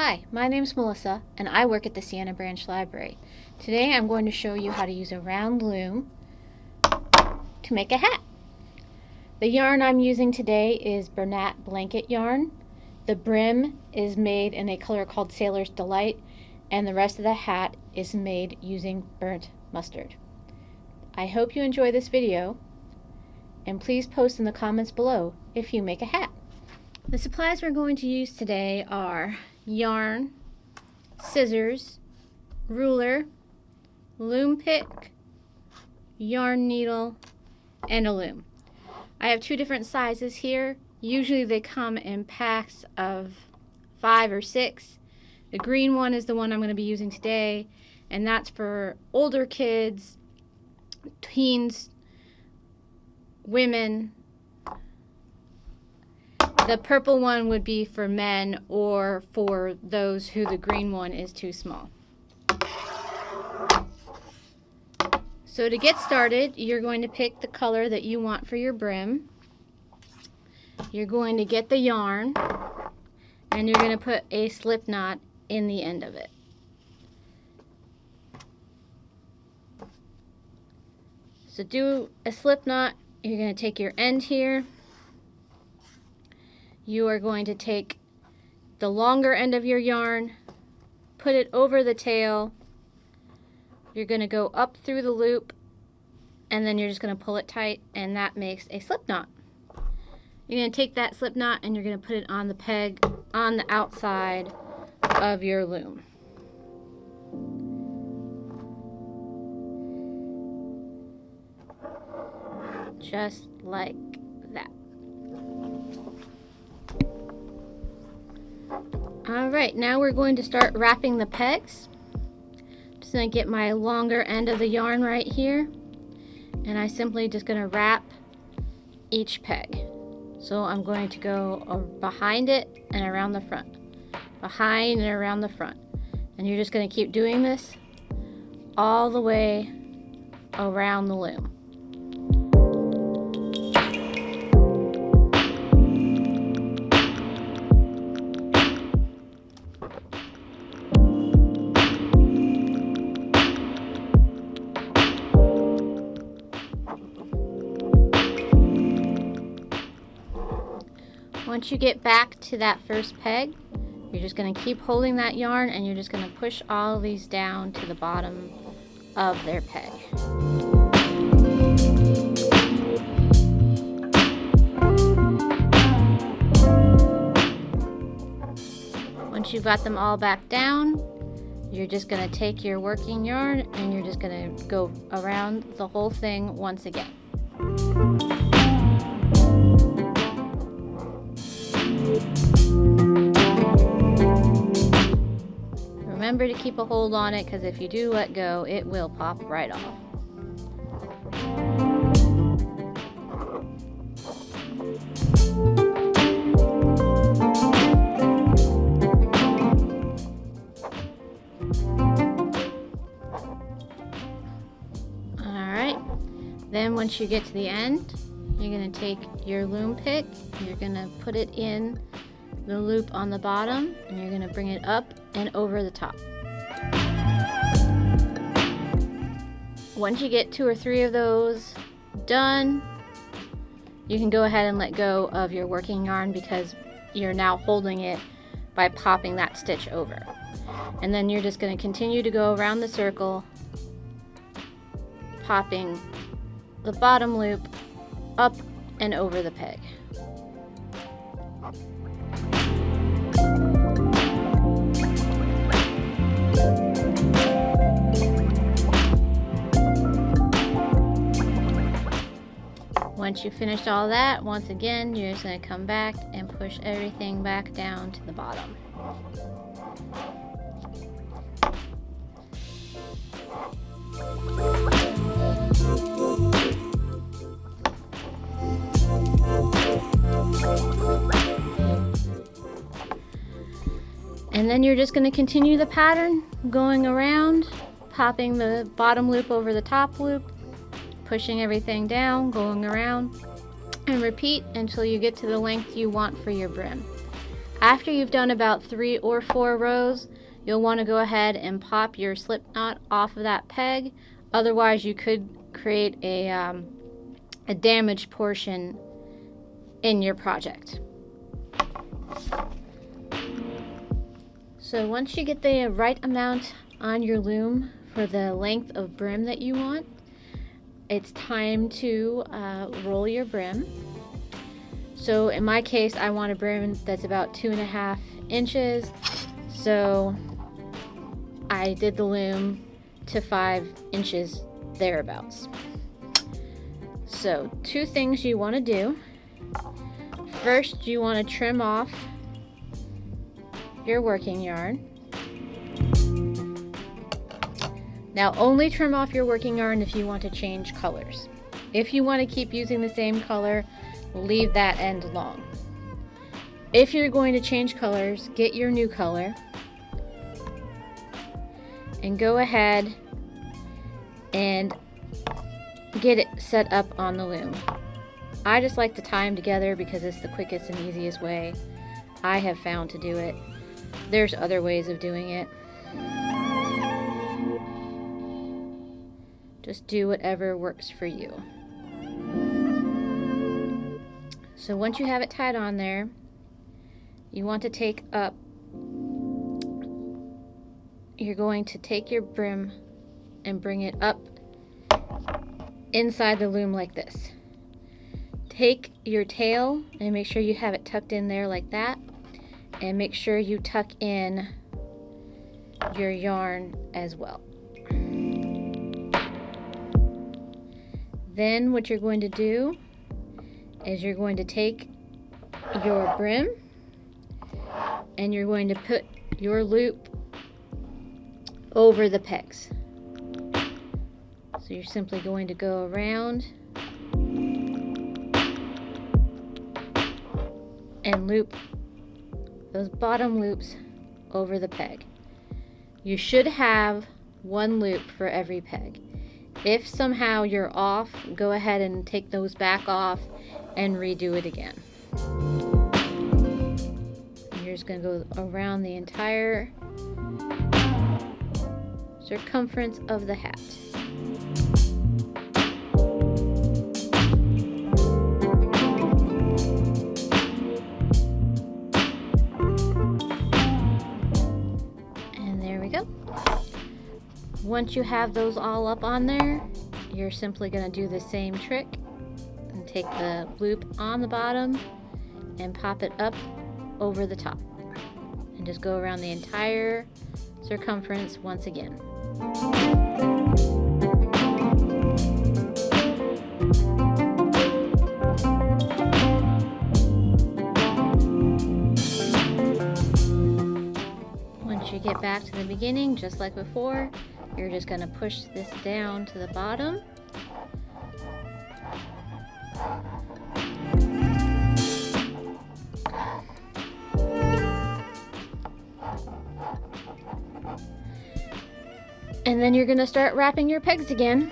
Hi, my name is Melissa and I work at the Sienna Branch Library. Today I'm going to show you how to use a round loom to make a hat. The yarn I'm using today is Bernat blanket yarn. The brim is made in a color called Sailor's Delight, and the rest of the hat is made using burnt mustard. I hope you enjoy this video, and please post in the comments below if you make a hat. The supplies we're going to use today are yarn, scissors, ruler, loom pick, yarn needle, and a loom. I have two different sizes here. Usually they come in packs of 5 or 6. The green one is the one I'm going to be using today, and that's for older kids, teens, women. The purple one would be for men or for those who the green one is too small. So to get started, you're going to pick the color that you want for your brim. You're going to get the yarn and you're going to put a slip knot in the end of it. So do a slip knot. You're going to take your end here. You are going to take the longer end of your yarn, put it over the tail. You're going to go up through the loop, and then you're just going to pull it tight, and that makes a slip knot. You're going to take that slip knot and you're going to put it on the peg on the outside of your loom. Just like that. Alright, now we're going to start wrapping the pegs. I'm just going to get my longer end of the yarn right here, and I simply just going to wrap each peg. So I'm going to go behind it and around the front, behind and around the front, and you're just going to keep doing this all the way around the loom. Once you get back to that first peg, you're just going to keep holding that yarn and you're just going to push all of these down to the bottom of their peg. Once you've got them all back down, you're just going to take your working yarn and you're just going to go around the whole thing once again. Remember to keep a hold on it, because if you do let go, it will pop right off. Alright, then once you get to the end, you're going to take your loom pick, you're going to put it in the loop on the bottom, and you're going to bring it up and over the top. Once you get 2 or 3 of those done, you can go ahead and let go of your working yarn, because you're now holding it by popping that stitch over. And then you're just going to continue to go around the circle, popping the bottom loop up and over the peg. Once you've finished all that, once again, you're just going to come back and push everything back down to the bottom. And then you're just going to continue the pattern, going around, popping the bottom loop over the top loop, pushing everything down, going around, and repeat until you get to the length you want for your brim. After you've done about 3 or 4 rows, you'll want to go ahead and pop your slip knot off of that peg. Otherwise, you could create a damaged portion in your project. So once you get the right amount on your loom for the length of brim that you want, it's time to roll your brim. So in my case, I want a brim that's about 2.5 inches. So I did the loom to 5 inches thereabouts. So 2 things you want to do. First, you want to trim off your working yarn. Now only trim off your working yarn if you want to change colors. If you want to keep using the same color, leave that end long. If you're going to change colors, get your new color and go ahead and get it set up on the loom. I just like to tie them together because it's the quickest and easiest way I have found to do it. There's other ways of doing it. Just do whatever works for you. So once you have it tied on there, you want to take up, you're going to take your brim and bring it up inside the loom like this. Take your tail and make sure you have it tucked in there like that, and make sure you tuck in your yarn as well. Then what you're going to do is you're going to take your brim and you're going to put your loop over the pegs. So you're simply going to go around and loop those bottom loops over the peg. You should have 1 loop for every peg. If somehow you're off, go ahead and take those back off and redo it again. You're just going to go around the entire circumference of the hat. Once you have those all up on there, you're simply going to do the same trick and take the loop on the bottom and pop it up over the top and just go around the entire circumference once again. Once you get back to the beginning, just like before, you're just going to push this down to the bottom. And then you're going to start wrapping your pegs again.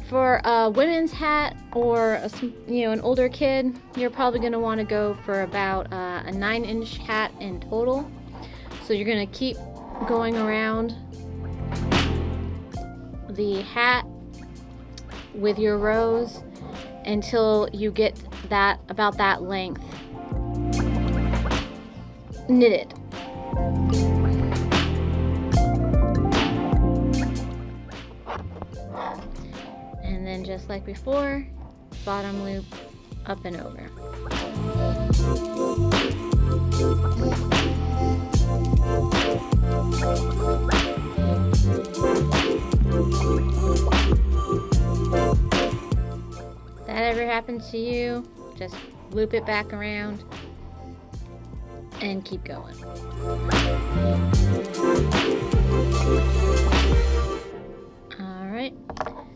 For a women's hat or an older kid, you're probably going to want to go for about a 9-inch hat in total. So you're going to keep going around the hat with your rows until you get that about that length knitted. And then just like before, bottom loop up and over. If that ever happens to you, just loop it back around and keep going. Alright,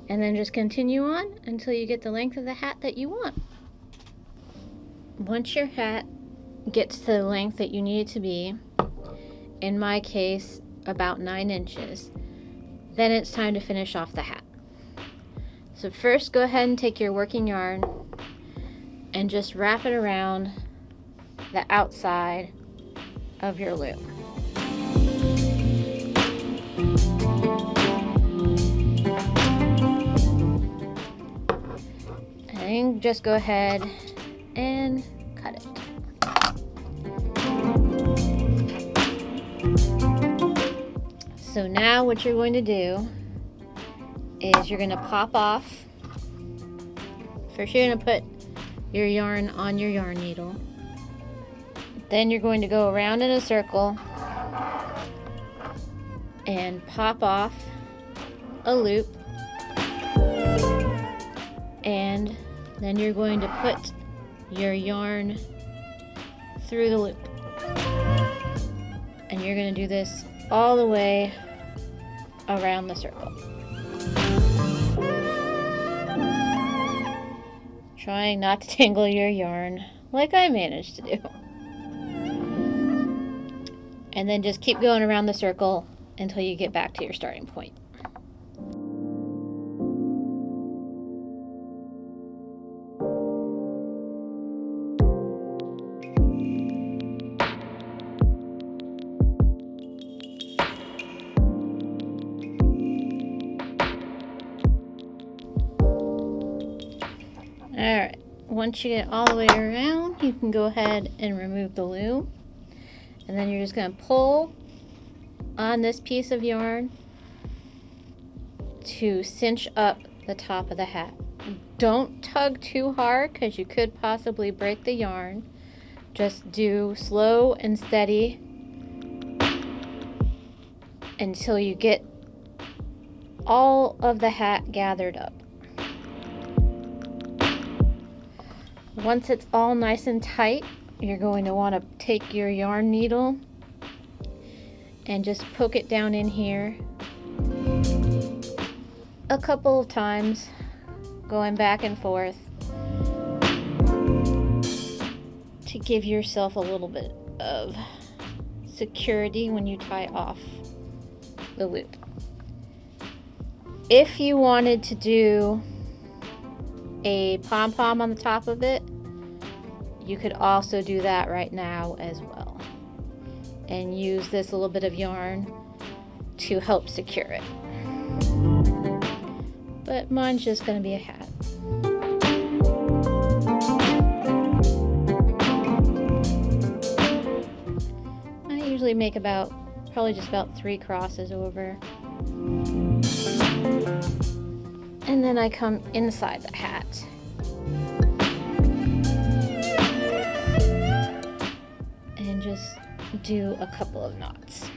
and then just continue on until you get the length of the hat that you want. Once your hat gets to the length that you need it to be, in my case about 9 inches, then it's time to finish off the hat. So first, go ahead and take your working yarn and just wrap it around the outside of your loom. And then just go ahead and cut it. So now what you're going to do is you're going to pop off. First you're going to put your yarn on your yarn needle. Then you're going to go around in a circle and pop off a loop. And then you're going to put your yarn through the loop. And you're going to do this all the way around the circle. Trying not to tangle your yarn like I managed to do. And then just keep going around the circle until you get back to your starting point. Alright, once you get all the way around, you can go ahead and remove the loom. And then you're just going to pull on this piece of yarn to cinch up the top of the hat. Don't tug too hard because you could possibly break the yarn. Just do slow and steady until you get all of the hat gathered up. Once it's all nice and tight, you're going to want to take your yarn needle and just poke it down in here a couple of times, going back and forth to give yourself a little bit of security when you tie off the loop. If you wanted to do a pom-pom on the top of it, you could also do that right now as well, and use this little bit of yarn to help secure it. But mine's just going to be a hat. I usually make probably just about 3 crosses over. And then I come inside the hat. And just do a couple of knots.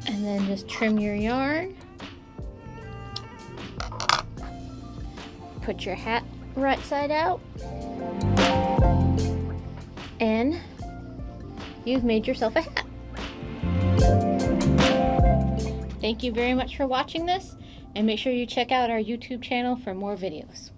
And then just trim your yarn. Put your hat right side out. And you've made yourself a hat. Thank you very much for watching this, and make sure you check out our YouTube channel for more videos.